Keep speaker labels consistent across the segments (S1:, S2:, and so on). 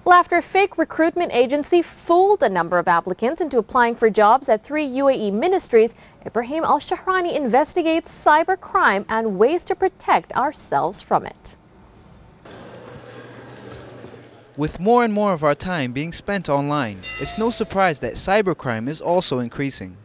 S1: Well, after a fake recruitment agency fooled a number of applicants into applying for jobs at 3 UAE ministries, Ibrahim Al-Shahrani investigates cybercrime and ways to protect ourselves from it.
S2: With more and more of our time being spent online, it's no surprise that cybercrime is also increasing.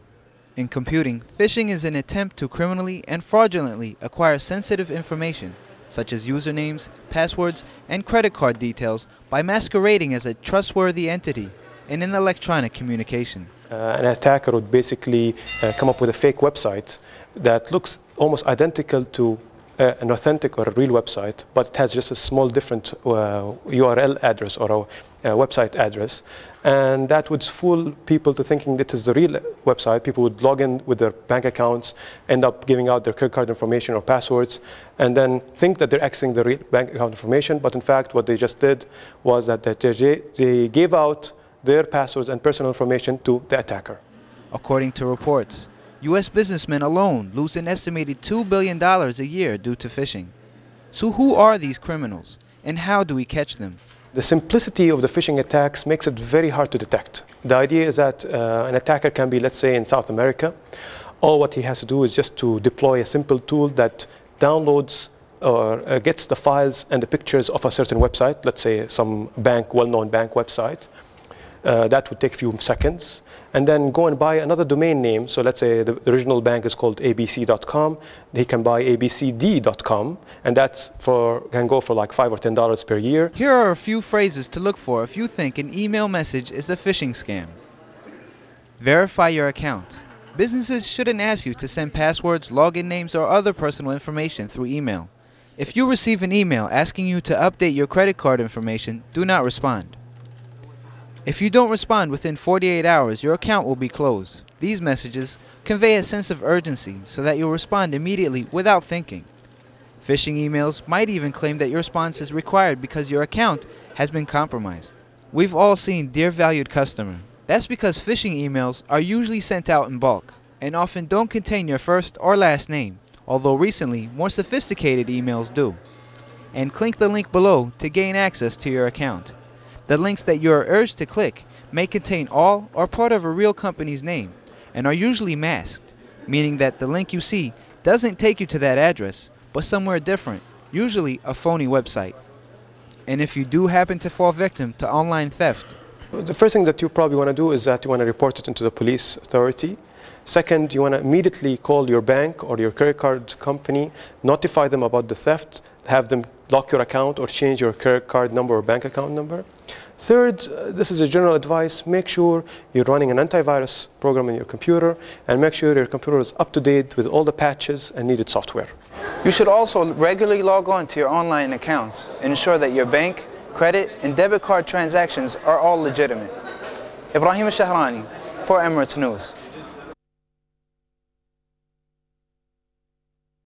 S2: In computing, phishing is an attempt to criminally and fraudulently acquire sensitive information, such as usernames, passwords, and credit card details, by masquerading as a trustworthy entity in an electronic communication.
S3: An attacker would basically come up with a fake website that looks almost identical to an authentic or a real website, but it has just a small different URL address or a website address. And that would fool people to thinking that is the real website. People would log in with their bank accounts, end up giving out their credit card information or passwords, and then think that they're accessing the real bank account information. But in fact, what they just did was that they gave out their passwords and personal information to the attacker.
S2: According to reports, U.S. businessmen alone lose an estimated $2 billion a year due to phishing. So who are these criminals, and how do we catch them?
S3: The simplicity of the phishing attacks makes it very hard to detect. The idea is that an attacker can be, let's say, in South America. All what he has to do is just to deploy a simple tool that downloads or gets the files and the pictures of a certain website, let's say some bank, well-known bank website. That would take a few seconds. And then go and buy another domain name. So let's say the original bank is called abc.com. He can buy abcd.com, and that can go for like $5 or $10 per year.
S2: Here are a few phrases to look for if you think an email message is a phishing scam. Verify your account. Businesses shouldn't ask you to send passwords, login names, or other personal information through email. If you receive an email asking you to update your credit card information, do not respond. If you don't respond within 48 hours, your account will be closed. These messages convey a sense of urgency so that you'll respond immediately without thinking. Phishing emails might even claim that your response is required because your account has been compromised. We've all seen "Dear valued customer." That's because phishing emails are usually sent out in bulk and often don't contain your first or last name, although recently more sophisticated emails do. And click the link below to gain access to your account. The links that you are urged to click may contain all or part of a real company's name and are usually masked, meaning that the link you see doesn't take you to that address, but somewhere different, usually a phony website. And if you do happen to fall victim to online theft,
S3: the first thing that you probably want to do is that you want to report it into the police authority. Second, you want to immediately call your bank or your credit card company, notify them about the theft, have them lock your account or change your credit card number or bank account number. Third, this is a general advice, make sure you're running an antivirus program in your computer and make sure your computer is up to date with all the patches and needed software.
S2: You should also regularly log on to your online accounts and ensure that your bank, credit, and debit card transactions are all legitimate. Ibrahim Al-Shahrani for Emirates News.